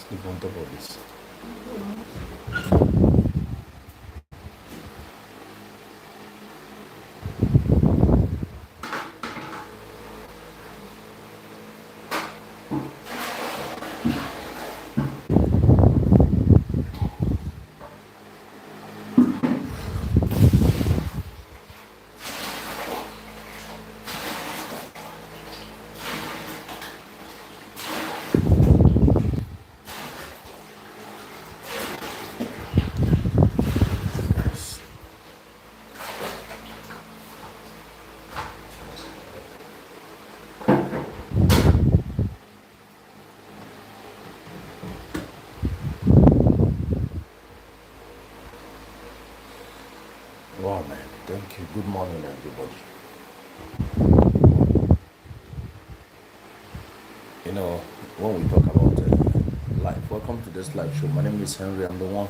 Sleep on top of this. Guys. Wow, man. Thank you. Good morning, everybody. You know, when we talk about life, welcome to this live show. My name is Henry. I'm the one,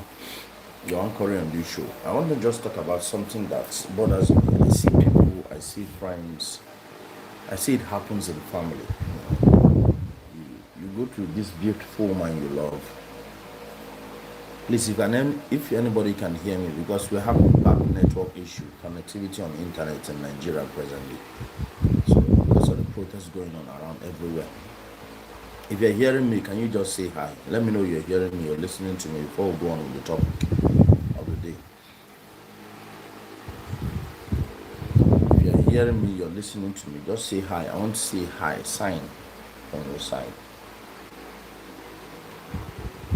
your anchor on this show. I want to just talk about something that bothers me. I see people, I see friends, I see it happens in family. You go to this beautiful woman you love. Please, if anybody can hear me, because we're having bad network issue, connectivity on internet in Nigeria presently. So because of the protests going on around everywhere. If you're hearing me, can you just say hi? Let me know you're hearing me or listening to me before we go on with the topic of the day. If you're hearing me, you're listening to me, just say hi. I want to say hi, sign on your side.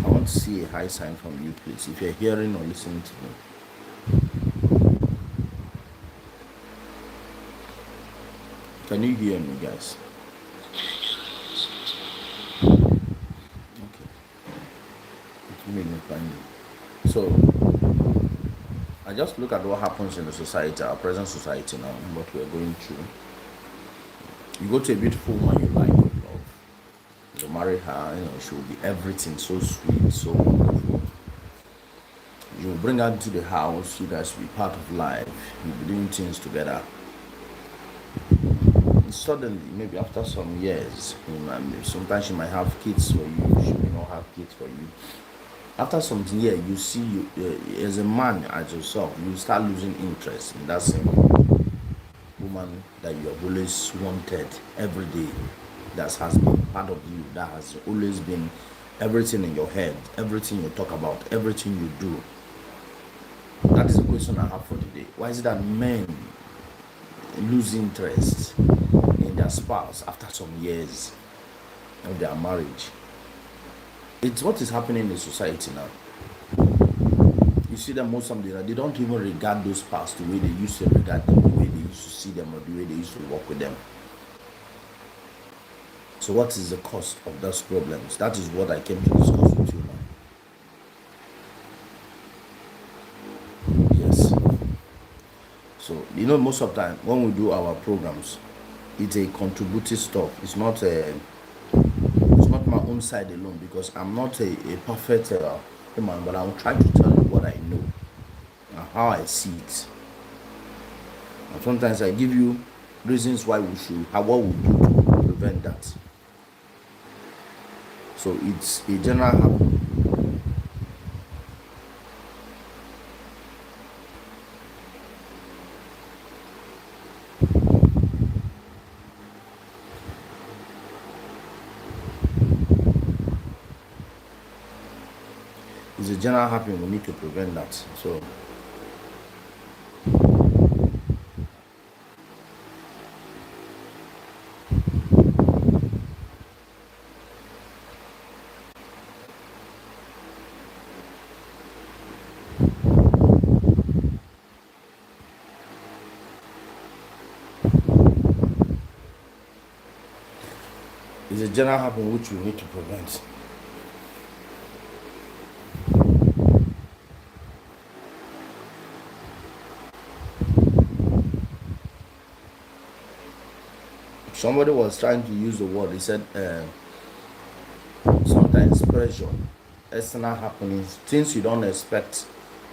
I want to see a high sign from you, please. If you're hearing or listening to me, can you hear me, guys? Okay. It's really fine. So, I just look at what happens in the society, our present society now, and what we're going through. You go to a beautiful woman you like, you love. You marry her, she will be everything, so sweet, so wonderful. You bring her into the house, you guys will be part of life, you'll be doing things together. And suddenly, maybe after some years, sometimes she might have kids for you, she may not have kids for you. After some years, you see you as a man, as yourself, you start losing interest in that same woman that you have always wanted every day, that has been part of you, that has always been everything in your head, everything you talk about, everything you do. That is the question I have for today. Why is it that men lose interest in their spouse after some years of their marriage? It's what is happening in society now. You see them most of them, they don't even regard those past the way they used to regard them, the way they used to see them, or the way they used to work with them. So what is the cause of those problems? That is what I came to discuss with you now. Yes. So most of the time when we do our programs, it's a contributive stuff. It's not my own side alone, because I'm not a perfect man, but I'll try to tell you what I know and how I see it. And sometimes I give you reasons why we should, what we do to prevent that. So it's a general habit. It's a general happening. We need to prevent that. So it's a general happening which we need to prevent. Somebody was trying to use the word. He said sometimes pressure, external happenings, things you don't expect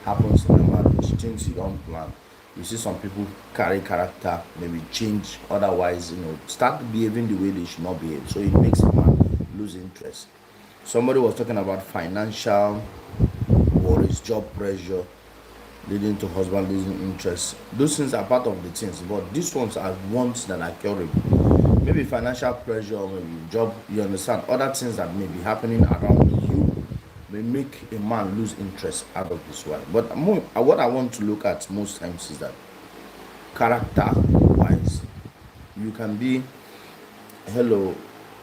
happens in a marriage, things you don't plan. You see some people carry character, maybe change, otherwise, start behaving the way they should not behave. So it makes a man lose interest. Somebody was talking about financial worries, job pressure, leading to husband losing interest. Those things are part of the things, but these ones are ones that are curable. Maybe financial pressure, maybe job, you understand, other things that may be happening around you may make a man lose interest out of his wife. But what I want to look at most times is that character wise, you can be, hello,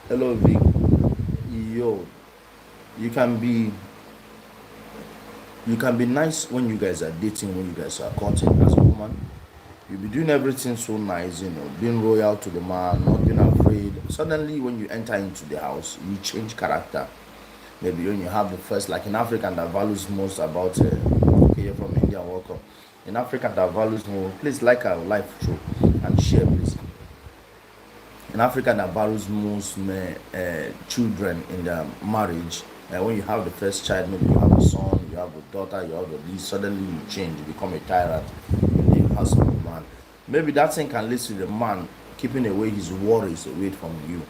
hello Vic, yo, you can be nice when you guys are dating, when you guys are courting as a woman. You'll be doing everything so nice, being loyal to the man, not being afraid. Suddenly, when you enter into the house, you change character. Maybe when you have the first, like in Africa, that values most about, okay, you're from India, welcome. In Africa, that values more, please like our live show and share, please. In Africa, that values most children in the marriage. When you have the first child, maybe you have a son, you have a daughter, you have a niece, suddenly you change, you become a tyrant, you husband, man. Maybe that thing can lead to the man keeping away his worries away from you.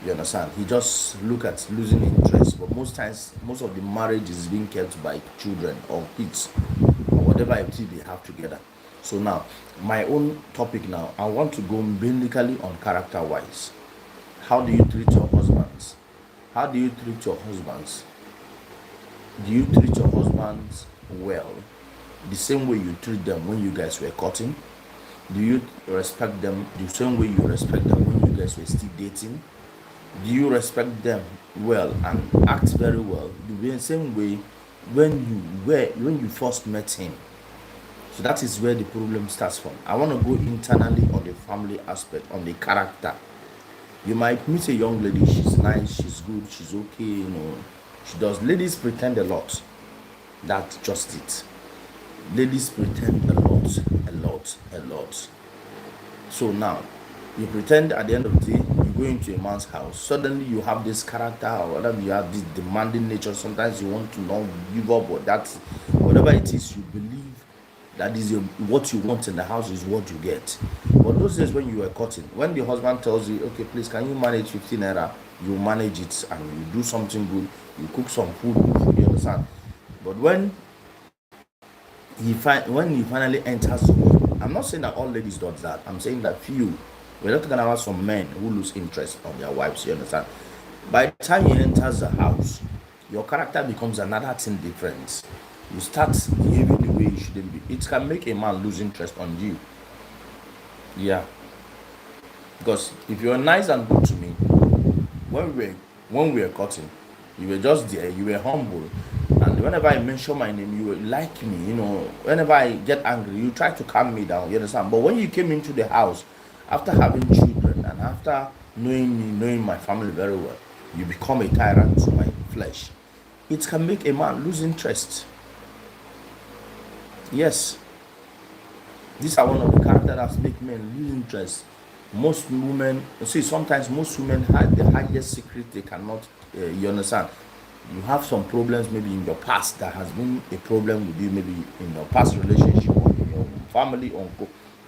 You understand? He just look at losing interest, but most times, most of the marriage is being kept by children or kids or whatever activity they have together. So now, my own topic now, I want to go biblically on character wise. How do you treat your husbands? How do you treat your husbands? Do you treat your husbands well? The same way you treat them when you guys were courting? Do you respect them the same way you respect them when you guys were still dating? Do you respect them well and act very well the same way when you first met him? So that is where the problem starts from. I want to go internally on the family aspect, on the character. You might meet a young lady, she's nice, she's good, she's okay, she does. Ladies pretend a lot. That's just it. Ladies pretend a lot, a lot, a lot. So now, you pretend at the end of the day, you go into a man's house, suddenly you have this character, or whatever, you have this demanding nature. Sometimes you want to not give up, or that's whatever it is you believe that is what you want in the house is what you get. But those days when you were cutting, when the husband tells you, okay, please, can you manage 15 naira? You manage it and you do something good, you cook some food, you understand? But when he finally enters the home, I'm not saying that all ladies do that. I'm saying that few. We're not talking about some men who lose interest on their wives, you understand? By the time he enters the house, your character becomes another thing different. You start behaving the way you shouldn't be. It can make a man lose interest on you. Yeah. Because if you're nice and good to me, when we were cutting, you were just there, you were humble. And whenever I mention my name, you will like me, Whenever I get angry, you try to calm me down, you understand? But when you came into the house, after having children and after knowing me, knowing my family very well, you become a tyrant to my flesh. It can make a man lose interest. Yes. These are one of the characters that make men lose interest. Most women, sometimes most women hide the highest secret they cannot, you understand? You have some problems maybe in your past that has been a problem with you, maybe in your past relationship or in your family or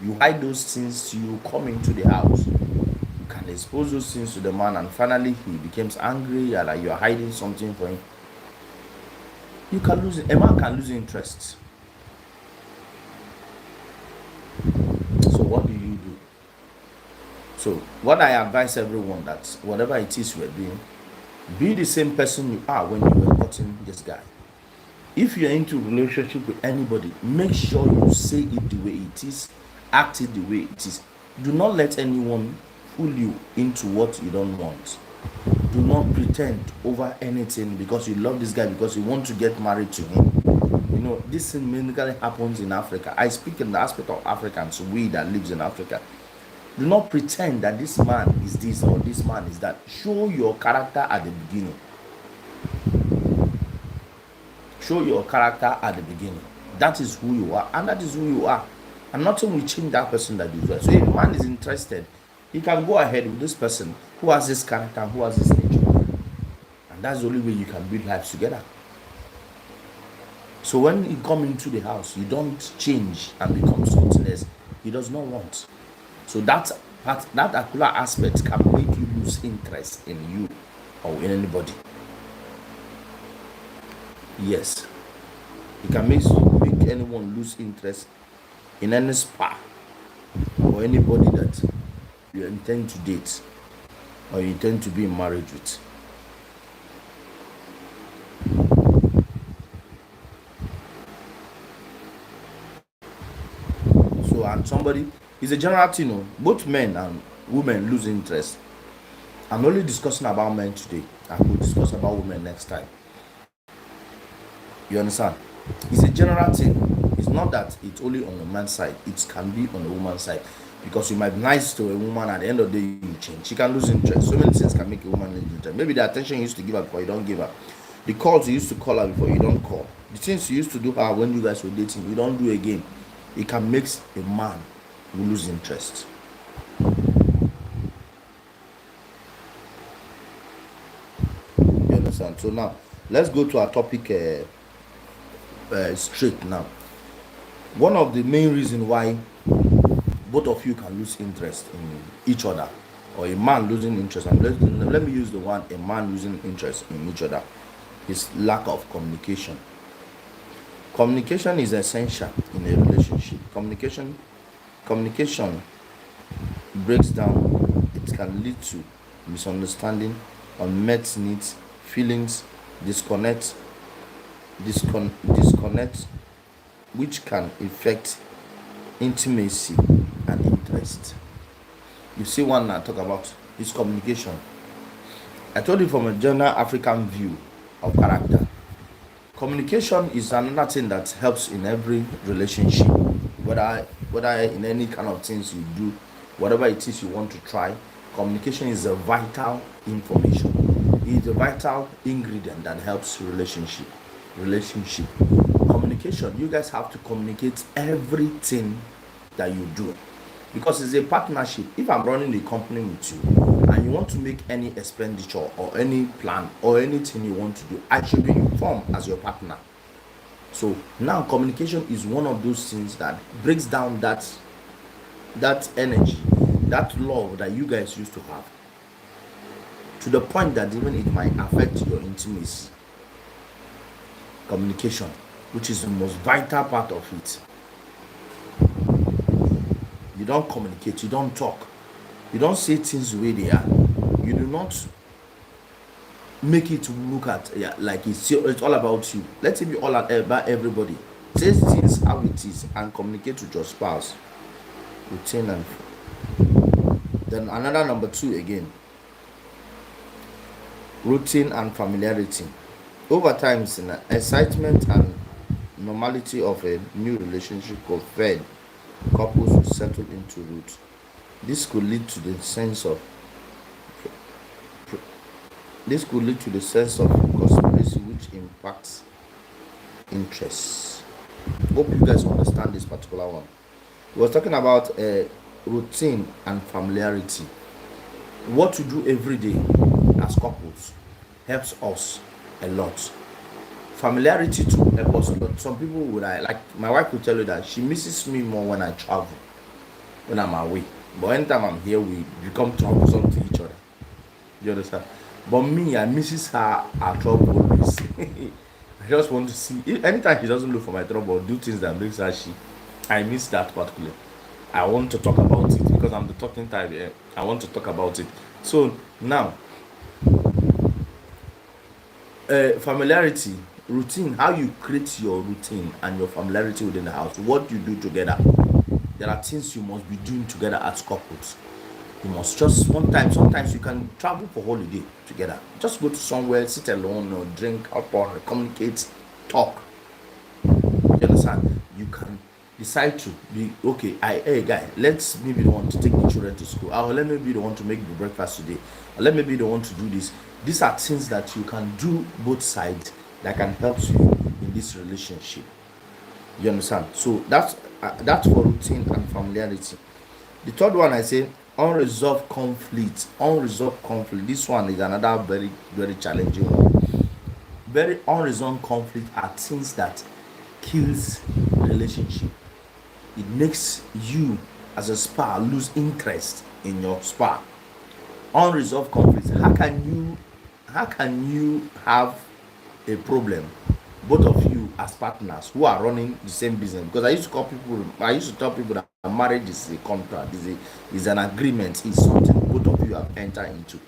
you hide those things till you come into the house. You can expose those things to the man and finally he becomes angry or like you're hiding something from him. A man can lose interest. So what do you do? So what I advise everyone that whatever it is we're doing, be the same person you are when you were cutting this guy. If you're into a relationship with anybody, make sure you say it the way it is, act it the way it is. Do not let anyone fool you into what you don't want. Do not pretend over anything because you love this guy, because you want to get married to him. This thing mainly happens in Africa. I speak in the aspect of Africans, we that lives in Africa. Do not pretend that this man is this or this man is that. Show your character at the beginning. Show your character at the beginning. That is who you are, and that is who you are. And nothing will change that person that you are. So if a man is interested, he can go ahead with this person who has this character, who has this nature. And that's the only way you can build lives together. So when you come into the house, you don't change and become something else he does not want. So that particular aspect can make you lose interest in you or in anybody. Yes, it can make anyone lose interest in any spa or anybody that you intend to date or you intend to be in marriage with. So, and somebody is a general thing, you know, both men and women lose interest. I'm only discussing about men today. I will discuss about women next time. You understand? It's a general thing. It's not that it's only on the man's side, it can be on the woman's side. Because you might be nice to a woman, at the end of the day, you change. She can lose interest. So many things can make a woman lose interest. Maybe the attention you used to give her before you don't give her. The calls you used to call her before you don't call. The things you used to do her when you guys were dating, you don't do again. It can make a man lose interest. You understand? So now, let's go to our topic straight now. One of the main reasons why both of you can lose interest in each other, or a man losing interest, and let me use the one a man losing interest in each other, is lack of communication. Communication is essential in a relationship. Communication breaks down. It can lead to misunderstanding, unmet needs, feelings, disconnect, disconnect, which can affect intimacy and interest. You see, one I talk about is communication. I told you from a general African view of character. Communication is another thing that helps in every relationship, whether in any kind of things you do, whatever it is you want to try. Communication is a vital information. It's a vital ingredient that helps relationship. Communication, you guys have to communicate everything that you do, because it's a partnership. If I'm running a company with you and you want to make any expenditure or any plan or anything you want to do, I should be informed as your partner. So now communication is one of those things that breaks down that energy, that love that you guys used to have, to the point that even it might affect your intimacy. Communication, which is the most vital part of it. You don't communicate, you don't talk, you don't say things the way they are, you do not make it look at, yeah, like it's all about you. Let it be all about everybody. Say things how it is and communicate with your spouse. Routine and then another number two again, routine and familiarity. Over time, excitement and normality of a new relationship could fade. Couples will settle into route. This could lead to the sense of this could lead to the sense of conspiracy, which impacts interests. Hope you guys understand this particular one. We were talking about routine and familiarity. What you do every day as couples helps us a lot. Familiarity too helps us a lot. Some people would, I like my wife will tell you that she misses me more when I travel, when I'm away. But anytime I'm here, we become troublesome to each other. You understand? But me, I misses her trouble always. I just want to see anytime she doesn't look for my trouble or do things that makes her she. I miss that particular. I want to talk about it because I'm the talking type. Yeah? I want to talk about it. So now, familiarity, routine, how you create your routine and your familiarity within the house, what you do together. There are things you must be doing together as couples. You must just one time, sometimes you can travel for holiday together. Just go to somewhere, sit alone or drink alcohol, communicate, talk. You understand? You can decide to be okay. Hey guy, let's maybe the one to take the children to school. Or let me be the one to make the breakfast today. Or let me be the one to do this. These are things that you can do both sides that can help you in this relationship. You understand? So that's for routine and familiarity. The third one I say unresolved conflict. Unresolved conflict. This one is another very very challenging one. Very unresolved conflict are things that kills relationship. It makes you as a spa lose interest in your spa. Unresolved conflict. How can you have a problem both of you as partners who are running the same business. Because I used to tell people that marriage is a contract, is an agreement, is something both of you have entered into.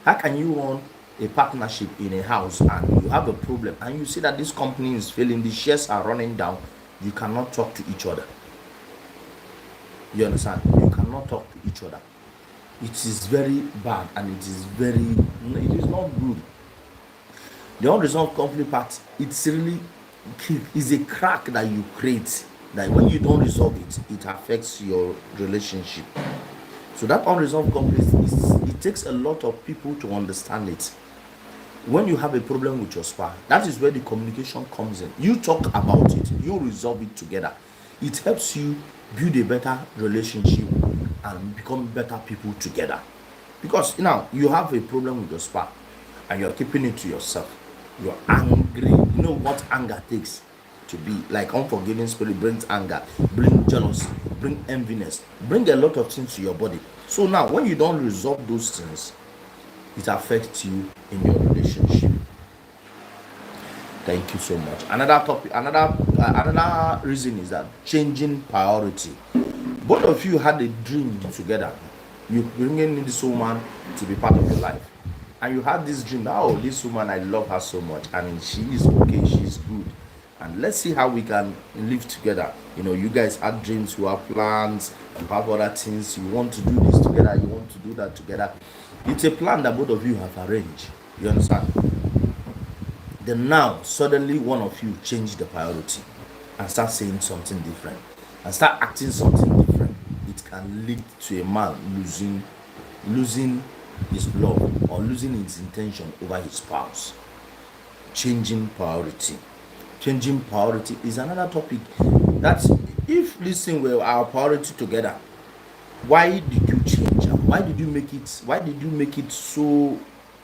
How can you run a partnership in a house and you have a problem and you see that this company is failing, the shares are running down, you cannot talk to each other? You understand? You cannot talk to each other. It is very bad and it is not good. The unresolved conflict part, it's really is a crack that you create, that when you don't resolve it, it affects your relationship. So that unresolved conflict it takes a lot of people to understand it. When you have a problem with your spouse, that is where the communication comes in. You talk about it, you resolve it together. It helps you build a better relationship and become better people together. Because now you have a problem with your spouse and you're keeping it to yourself. You're angry. You know what anger takes to be like. Unforgiving spirit brings anger, bring jealousy, bring enviness, bring a lot of things to your body. So now when you don't resolve those things, it affects you in your relationship. Thank you so much. Another topic, another reason is that changing priority. Both of you had a dream together. You bringing in this woman to be part of your life, and you had this dream. Oh, this woman, I love her so much, and she is okay, she's good, and let's see how we can live together. You know, you guys had dreams, you have plans, you have other things. You want to do this together, you want to do that together. It's a plan that both of you have arranged. You understand? Then now suddenly one of you change the priority and start saying something different and start acting something different. It can lead to a man losing his love or losing his intention over his spouse. Changing priority. Changing priority is another topic. That's if listen were our priority together, why did you change? Why did you make it? Why did you make it so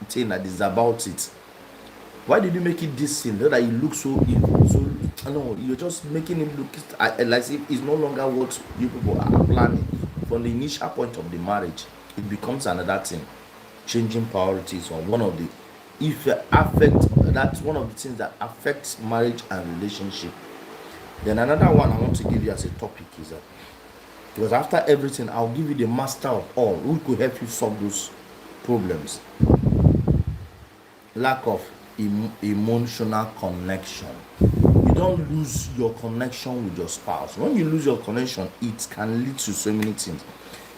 thing that is about it? Why did you make it this thing that you look so evil? So no, you're just making it look like if it's no longer what you people are planning. From the initial point of the marriage, it becomes another thing. Changing priorities on one of the if affect that's one of the things that affects marriage and relationship. Then another one I want to give you as a topic is that because after everything, I'll give you the master of all who could help you solve those problems. Lack of emotional connection. You don't lose your connection with your spouse. When you lose your connection, it can lead to so many things.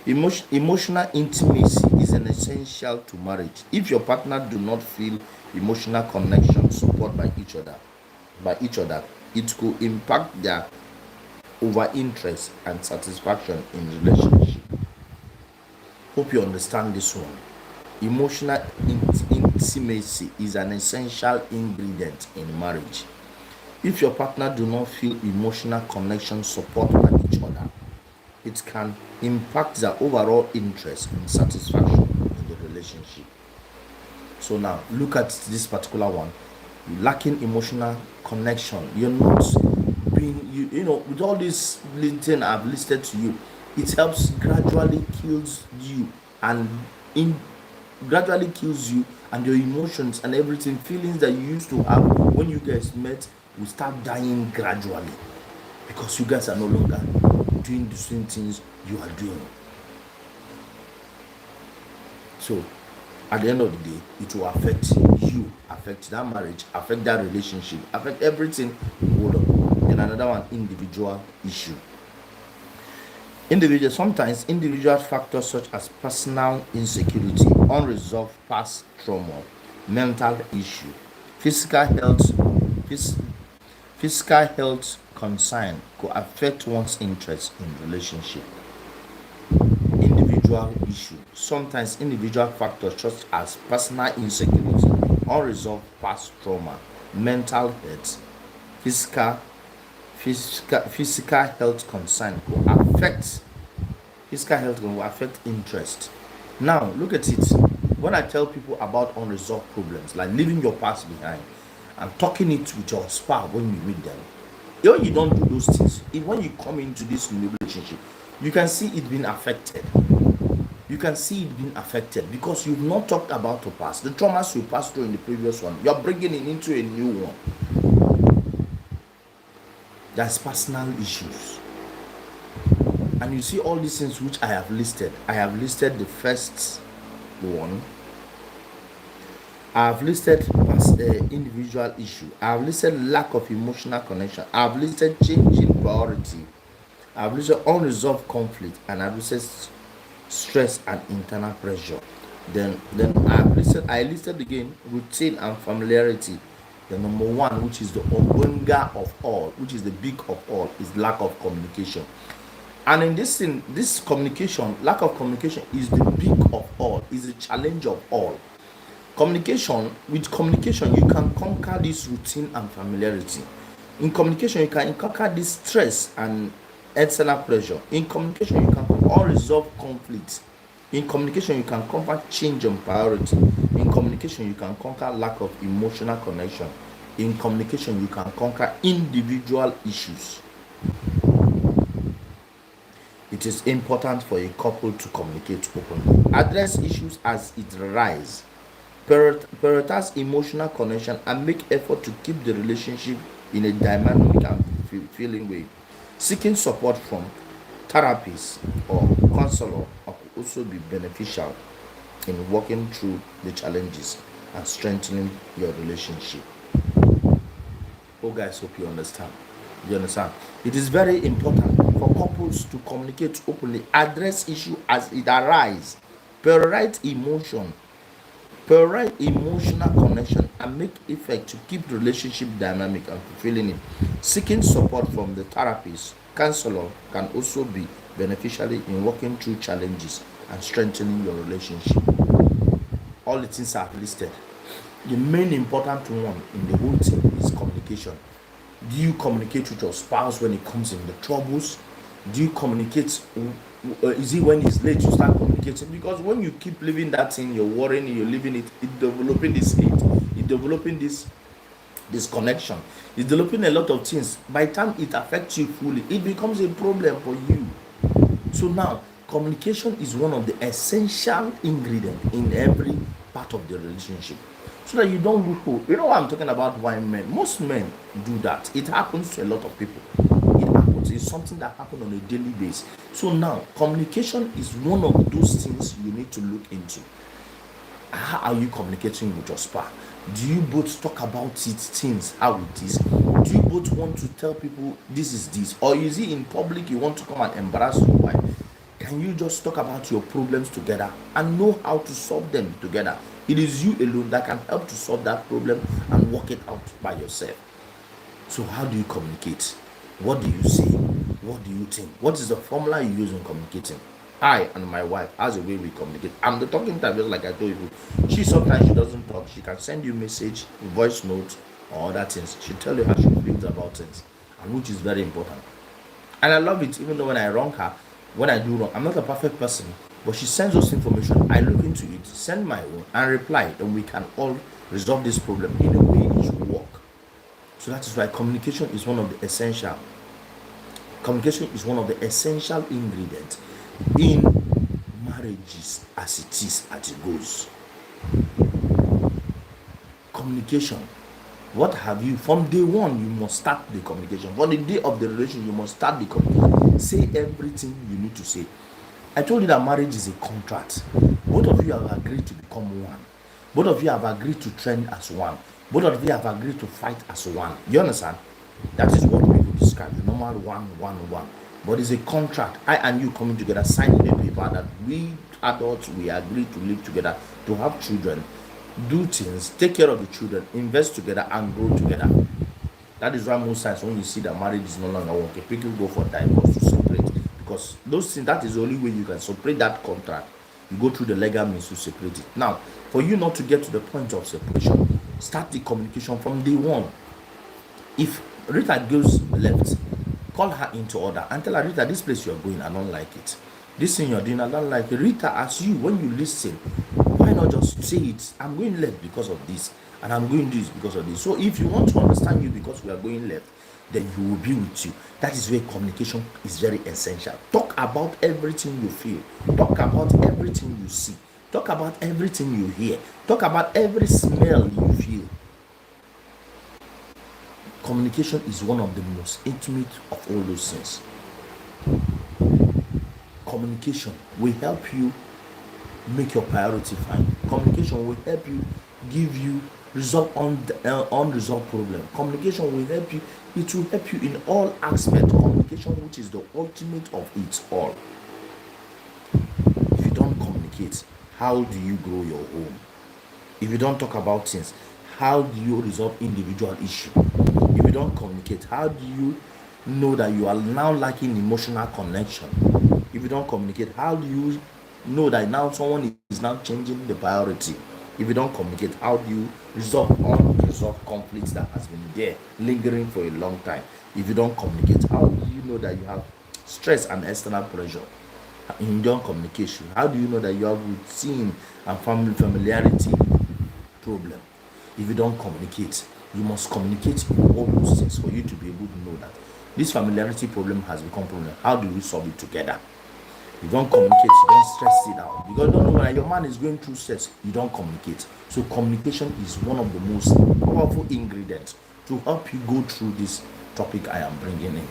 Emotional intimacy is an essential to marriage. If your partner do not feel emotional connection, support by each other, it could impact their over interest and satisfaction in relationship. Hope you understand this one. Emotional intimacy is an essential ingredient in marriage. If your partner do not feel emotional connection support by each other, it can impact their overall interest and satisfaction in the relationship. So now look at this particular one. You're lacking emotional connection. You're not being you know with all this thing I've listed to you, it helps and in gradually kills you and your emotions and everything feelings that you used to have when you guys met will start dying gradually because you guys are no longer doing the same things you are doing. So at the end of the day, it will affect you, affect that marriage, affect that relationship, affect everything. Hold on. And another one, individual issue. Sometimes individual factors such as personal insecurity, unresolved past trauma, mental issue, physical health, phys- physical health concern could affect one's interest in relationship. Individual issue. Sometimes individual factors such as personal insecurity, unresolved past trauma, mental health, physical physical health concern will affect interest. Now look at it. When I tell people about unresolved problems, like leaving your past behind and talking it with your spouse when you meet them, when you don't do those things, when you come into this new relationship, you can see it being affected. You can see it being affected because you've not talked about the past, the traumas you passed through in the previous one. You're bringing it into a new one. There's personal issues. And you see all these things which I have listed. I have listed the first one. I have listed individual issue. I have listed lack of emotional connection. I have listed changing priority. I have listed unresolved conflict, and I have listed stress and internal pressure. Then I listed again routine and familiarity. The number one, which is the obenga of all, which is the big of all, is lack of communication. And in this thing, this communication, lack of communication is the big of all, is the challenge of all. With communication, you can conquer this routine and familiarity. In communication, you can conquer this stress and external pressure. In communication, you can unresolved conflicts. In communication, you can conquer change in priority. In communication, you can conquer lack of emotional connection. In communication, you can conquer individual issues. It is important for a couple to communicate openly. Address issues as it arises. Prioritize emotional connection and make effort to keep the relationship in a dynamic and fulfilling way. Seeking support from therapists or counselor could also be beneficial in working through the challenges and strengthening your relationship. Oh, guys, hope you understand. You understand? It is very important for couples to communicate openly, address issue as it arises, prioritize emotional connection, and make effort to keep the relationship dynamic and fulfilling it. Seeking support from the therapist, counselor can also be beneficial in working through challenges and strengthening your relationship. All the things I've listed. The main important one in the whole thing is communication. Do you communicate with your spouse when it comes in the troubles? Do you communicate? Is it when it's late you start communicating? Because when you keep living that thing, you're worrying, you're living it, it's developing this hate, it's developing this connection, it's developing a lot of things. By the time it affects you fully, it becomes a problem for you. So now, communication is one of the essential ingredients in every part of the relationship. So that you don't lose. You know what I'm talking about? Why men? Most men do that. It happens to a lot of people. It happens. It's something that happens on a daily basis. So now, communication is one of those things you need to look into. How are you communicating with your spouse? Do you both talk about it, things, how it is? Do you both want to tell people this is this? Or is it in public you want to come and embarrass your wife? Can you just talk about your problems together and know how to solve them together? It is you alone that can help to solve that problem and work it out by yourself. So how do you communicate? What do you say? What do you think? What is the formula you use in communicating? I and my wife, as a way we communicate. I'm the talking type, just like I told you. She sometimes she doesn't talk. She can send you message, voice note, or other things. She'll tell you how she feels about things, and which is very important. And I love it, even though when I wrong her, when I do wrong, I'm not a perfect person, but she sends us information. I look into it, send my own, and reply, and we can all resolve this problem in a way it should work. So that is why communication is one of the essential. Communication is one of the essential ingredients in marriages as it is, as it goes. Communication. What have you from day one? You must start the communication. From the day of the relation, you must start the communication. Say everything you need to say. I told you that marriage is a contract. Both of you have agreed to become one. Both of you have agreed to train as one. Both of you have agreed to fight as one. You understand? That is what people describe the normal one. But it's a contract. I and you coming together, signing a paper that we adults we agree to live together, to have children, do things, take care of the children, invest together, and grow together. That is why most times when you see that marriage is no longer working, people go for divorce to separate, because those things, that is the only way you can separate that contract. You go through the legal means to separate it. Now, for you not to get to the point of separation, start the communication from day one. If Rita goes left, call her into order and tell her, Rita, this place you're going, I don't like it. This thing you're doing, I don't like it. Rita, as you, when you listen, why not just say it? I'm going left because of this, and I'm going this because of this. So if you want to understand you because we are going left, then you will be with you. That is where communication is very essential. Talk about everything you feel. Talk about everything you see. Talk about everything you hear. Talk about every smell you feel. Communication is one of the most intimate of all those things. Communication will help you make your priority fine. Communication will help you give you resolve unresolved problem. Communication will help you. It will help you in all aspects. Communication, which is the ultimate of it all. If you don't communicate, how do you grow your home? If you don't talk about things, how do you resolve individual issue? If you don't communicate, how do you know that you are now lacking emotional connection? If you don't communicate, how do you know that now someone is now changing the priority? If you don't communicate, how do you resolve unresolved conflicts that has been there lingering for a long time? If you don't communicate, how do you know that you have stress and external pressure in your communication? How do you know that you have routine and familiarity problem? If you don't communicate, you must communicate in all those things for you to be able to know that this familiarity problem has become problem. How do we solve it together? You don't communicate, you don't stress it out. Because you don't know when your man is going through stress, you don't communicate. So communication is one of the most powerful ingredients to help you go through this topic I am bringing in.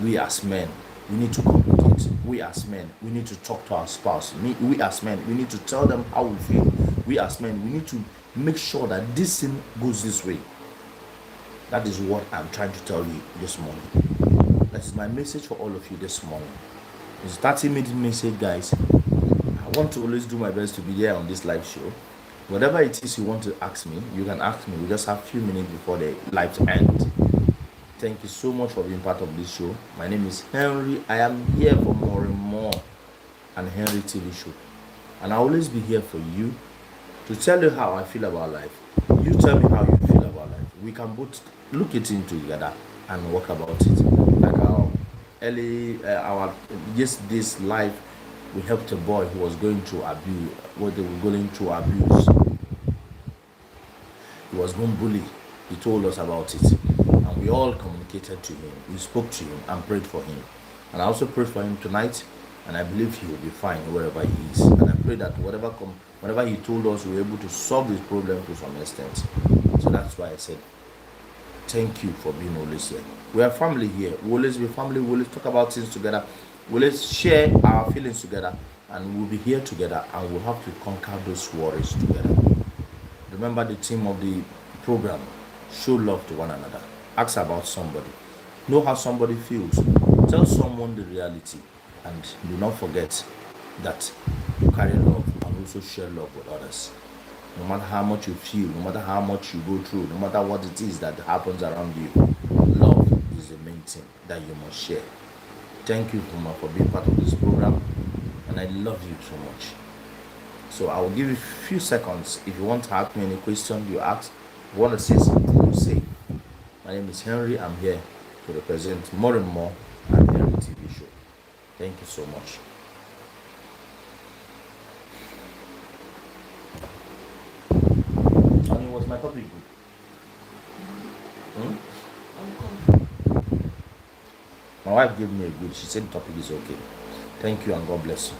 We as men, we need to communicate. We as men, we need to talk to our spouse. We as men, we need to tell them how we feel. We as men, we need to make sure that this thing goes this way. That is what I'm trying to tell you this morning. That is my message for all of you this morning. It's a 30-minute message, guys. I want to always do my best to be there on this live show. Whatever it is you want to ask me, you can ask me. We just have a few minutes before the live ends. Thank you so much for being part of this show. My name is Henry. I am here for more and more and Henry TV show. And I'll always be here for you to tell you how I feel about life. You tell me how you feel about life. We can both look it in together and work about it. Like this life, we helped a boy who was going through abuse. What they were going through abuse. He was being bullied. He told us about it, and we all communicated to him. We spoke to him and prayed for him. And I also prayed for him tonight, and I believe he will be fine wherever he is. And I pray that whatever he told us, we were able to solve his problem to some extent. So that's why I said, thank you for being always here. We are family here. We always be family. We always talk about things together. We always share our feelings together, and we'll be here together, and we'll have to conquer those worries together. Remember the theme of the program: show love to one another. Ask about somebody. Know how somebody feels. Tell someone the reality, and do not forget that you carry love and also share love with others. No matter how much you feel, no matter how much you go through, no matter what it is that happens around you, love is the main thing that you must share. Thank you, Kuma, for being part of this program, and I love you so much. So I will give you a few seconds. If you want to ask me any question, you ask. If you want to say something, you say. My name is Henry. I'm here to represent More and More and Henry TV show. Thank you so much. And was my topic good? My wife gave me a good. She said the topic is okay. Thank you and God bless you.